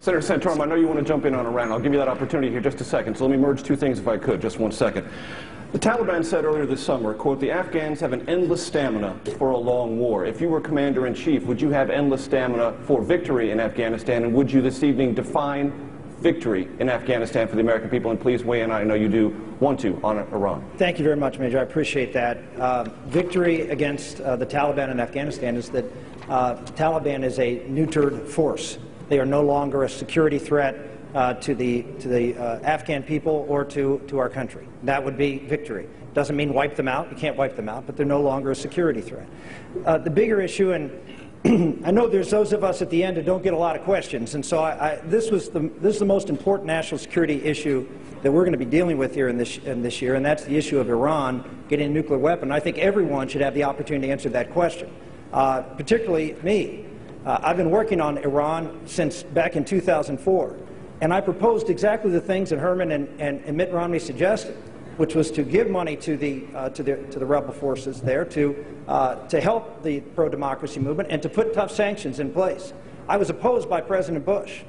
Senator Santorum, I know you want to jump in on Iran. I'll give you that opportunity here just a second. So let me merge two things if I could, just 1 second. The Taliban said earlier this summer, quote, "The Afghans have an endless stamina for a long war." If you were commander-in-chief, would you have endless stamina for victory in Afghanistan? And would you this evening define victory in Afghanistan for the American people? And please weigh in, I know you do want to, on Iran. Thank you very much, Major. I appreciate that. Victory against the Taliban in Afghanistan is that the Taliban is a neutered force. They are no longer a security threat to the Afghan people or to our country. That would be victory. Doesn't mean wipe them out. You can't wipe them out, but they're no longer a security threat. The bigger issue, and I know there's those of us at the end who don't get a lot of questions, and so this is the most important national security issue that we're going to be dealing with here in this year, and that's the issue of Iran getting a nuclear weapon. I think everyone should have the opportunity to answer that question, particularly me. I've been working on Iran since back in 2004, and I proposed exactly the things that Herman and Mitt Romney suggested, which was to give money to the rebel forces there to help the pro-democracy movement and to put tough sanctions in place. I was opposed by President Bush,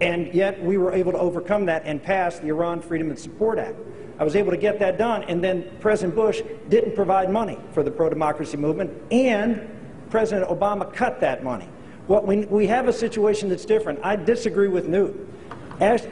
and yet we were able to overcome that and pass the Iran Freedom and Support Act. I was able to get that done, and then President Bush didn't provide money for the pro-democracy movement, and President Obama cut that money. Well, we have a situation that's different. I disagree with Newt.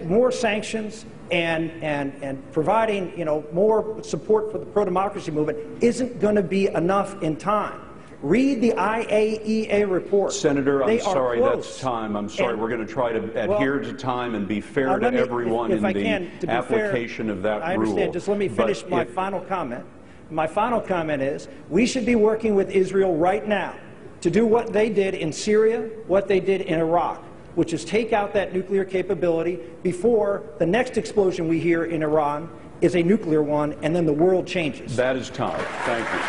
More sanctions and providing, more support for the pro-democracy movement isn't going to be enough in time. Read the IAEA report. Senator, I'm sorry, that's time. I'm sorry. We're going to try to adhere to time and be fair to everyone in the application of that rule. I understand. Just let me finish my final comment. My final comment is we should be working with Israel right now to do what they did in Syria, what they did in Iraq, which is take out that nuclear capability before the next explosion we hear in Iran is a nuclear one, and then the world changes. That is time. Thank you.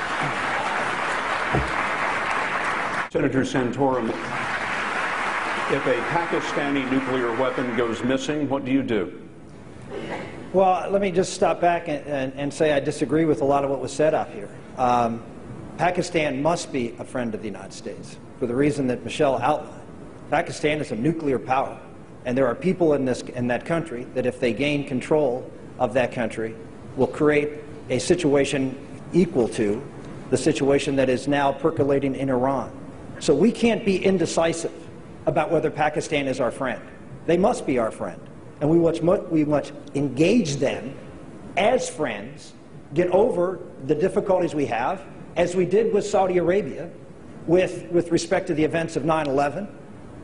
Senator Santorum, if a Pakistani nuclear weapon goes missing, what do you do? Well, let me just stop back and say I disagree with a lot of what was said up here. Pakistan must be a friend of the United States for the reason that Michelle outlined. Pakistan is a nuclear power, and there are people in that country that if they gain control of that country will create a situation equal to the situation that is now percolating in Iran. So we can't be indecisive about whether Pakistan is our friend. They must be our friend, and we must engage them as friends, get over the difficulties we have, as we did with Saudi Arabia with respect to the events of 9/11.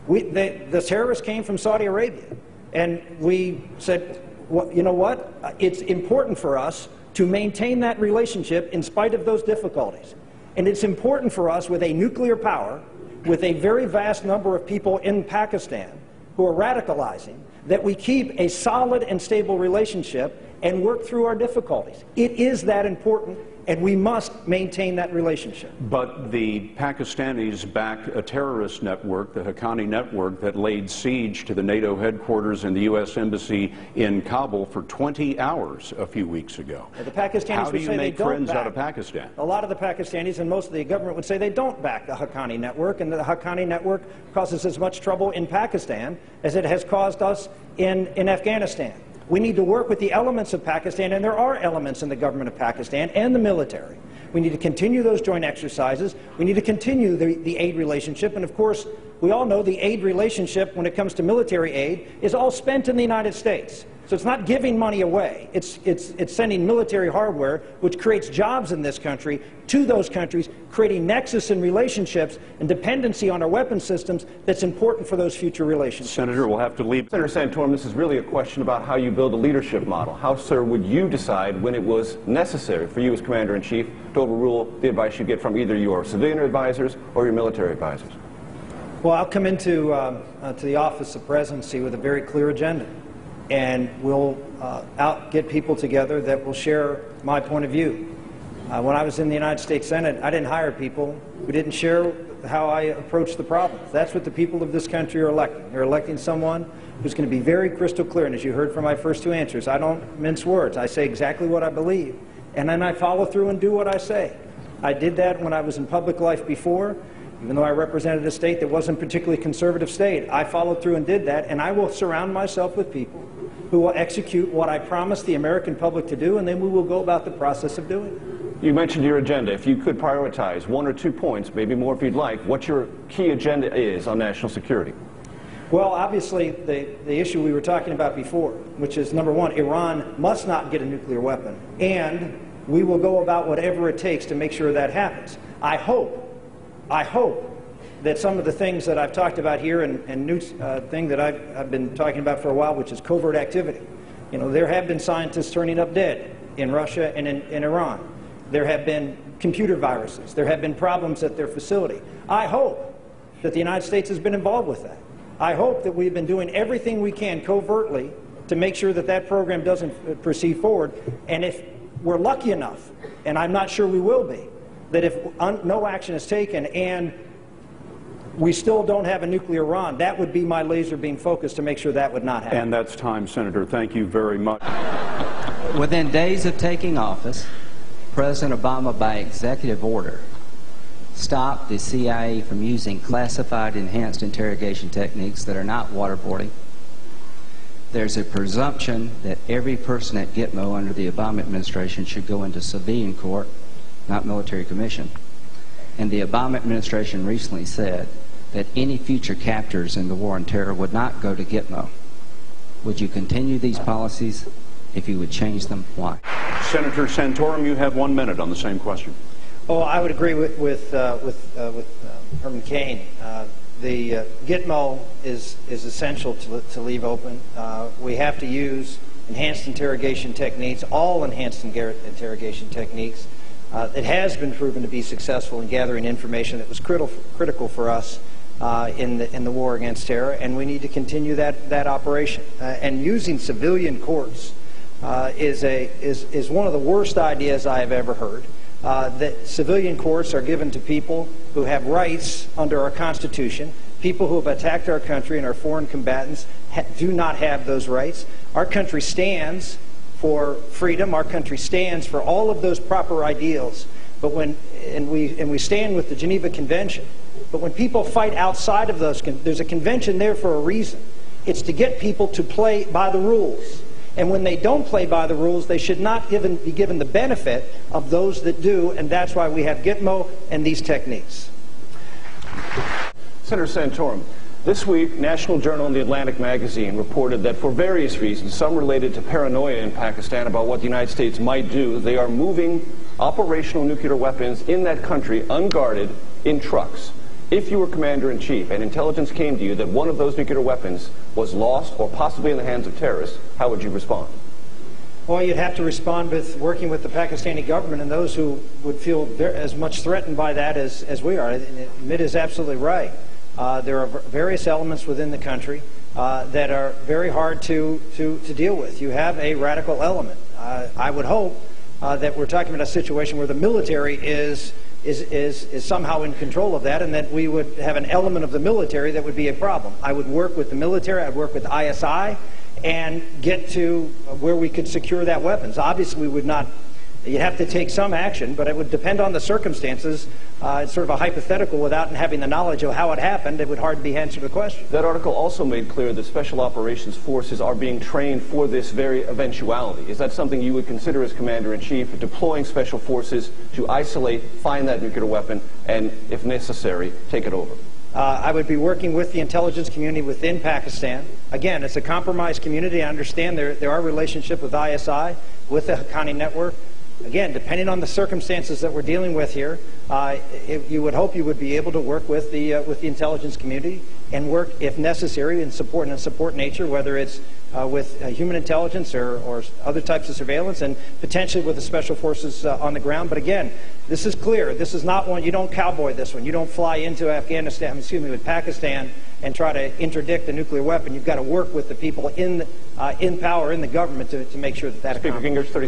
The terrorists came from Saudi Arabia, and we said, well, you know what? It's important for us to maintain that relationship in spite of those difficulties. And it's important for us with a nuclear power, with a very vast number of people in Pakistan who are radicalizing, that we keep a solid and stable relationship and work through our difficulties. It is that important, and we must maintain that relationship. But the Pakistanis back a terrorist network, the Haqqani network, that laid siege to the NATO headquarters and the U.S. Embassy in Kabul for 20 hours a few weeks ago. The Pakistanis How do you make friends out of Pakistan? A lot of the Pakistanis and most of the government would say they don't back the Haqqani network, and the Haqqani network causes as much trouble in Pakistan as it has caused us in Afghanistan. We need to work with the elements of Pakistan, and there are elements in the government of Pakistan and the military. We need to continue those joint exercises. We need to continue the aid relationship. And of course, we all know the aid relationship when it comes to military aid is all spent in the United States. So it's not giving money away. It's sending military hardware, which creates jobs in this country, to those countries, creating nexus in relationships and dependency on our weapon systems that's important for those future relationships. Senator, we'll have to leave. Senator Santorum, this is really a question about how you build a leadership model. How, sir, would you decide when it was necessary for you as Commander-in-Chief to overrule the advice you get from either your civilian advisors or your military advisors? Well, I'll come into to the Office of Presidency with a very clear agenda. And we'll get people together that will share my point of view. When I was in the United States Senate, I didn't hire people who didn't share how I approach the problems. That's what the people of this country are electing. They're electing someone who's going to be very crystal clear. And as you heard from my first two answers, I don't mince words. I say exactly what I believe. And then I follow through and do what I say. I did that when I was in public life before. Even though I represented a state that wasn't a particularly conservative state, I followed through and did that, and I will surround myself with people who will execute what I promised the American public to do, and then we will go about the process of doing it. You mentioned your agenda. If you could prioritize 1 or 2 points, maybe more if you'd like, what your key agenda is on national security. Well, obviously, the issue we were talking about before, which is, number one, Iran must not get a nuclear weapon, and we will go about whatever it takes to make sure that happens. I hope that some of the things that I've talked about here and new thing that I've been talking about for a while, which is covert activity. You know, there have been scientists turning up dead in Russia and in Iran. There have been computer viruses. There have been problems at their facility. I hope that the United States has been involved with that. I hope that we've been doing everything we can covertly to make sure that that program doesn't proceed forward. And if we're lucky enough, and I'm not sure we will be, that if no action is taken and we still don't have a nuclear Iran, that would be my laser beam focus to make sure that would not happen. And that's time, Senator. Thank you very much. Within days of taking office, President Obama, by executive order, stopped the CIA from using classified enhanced interrogation techniques that are not waterboarding. There's a presumption that every person at Gitmo under the Obama administration should go into civilian court, not military commission. And the Obama administration recently said that any future captors in the war on terror would not go to Gitmo. Would you continue these policies? If you would change them, why? Senator Santorum, you have 1 minute on the same question. Oh, I would agree with Herman Cain. The Gitmo is essential to leave open. We have to use enhanced interrogation techniques, all enhanced interrogation techniques. It has been proven to be successful in gathering information that was critical for us in the war against terror, and we need to continue that operation. And using civilian courts is one of the worst ideas I have ever heard. That civilian courts are given to people who have rights under our Constitution. People who have attacked our country and our foreign combatants do not have those rights. Our country stands for freedom. Our country stands for all of those proper ideals. But we stand with the Geneva Convention. But when people fight outside of those, there's a convention there for a reason. It's to get people to play by the rules. And when they don't play by the rules, they should not even be given the benefit of those that do, and that's why we have Gitmo and these techniques. Senator Santorum, this week, National Journal and the Atlantic magazine reported that for various reasons, some related to paranoia in Pakistan about what the United States might do, they are moving operational nuclear weapons in that country unguarded in trucks. If you were commander-in-chief and intelligence came to you that one of those nuclear weapons was lost or possibly in the hands of terrorists, how would you respond? Well, you'd have to respond with working with the Pakistani government and those who would feel as much threatened by that as we are. Mitt is absolutely right. There are various elements within the country that are very hard to deal with. You have a radical element. I would hope that we're talking about a situation where the military is somehow in control of that, and that we would have an element of the military that would be a problem. I would work with the military, I'd work with ISI, and get to where we could secure that weapons. Obviously, we would not, you'd have to take some action, but it would depend on the circumstances. It's sort of a hypothetical without having the knowledge of how it happened. It would hardly answer the question. That article also made clear that special operations forces are being trained for this very eventuality. Is that something you would consider as commander-in-chief, deploying special forces to isolate, find that nuclear weapon, and, if necessary, take it over? I would be working with the intelligence community within Pakistan. Again, it's a compromised community. I understand there are relationships with ISI, with the Haqqani network. Again, depending on the circumstances that we're dealing with here, you would hope you would be able to work with the intelligence community and work, if necessary, in a support nature, whether it's with human intelligence or other types of surveillance, and potentially with the special forces on the ground. But again, this is clear. This is not one, you don't cowboy this one. You don't fly into Afghanistan, with Pakistan, and try to interdict a nuclear weapon. You've got to work with the people in power, in the government, to make sure that Speaker Gingrich, 30 seconds.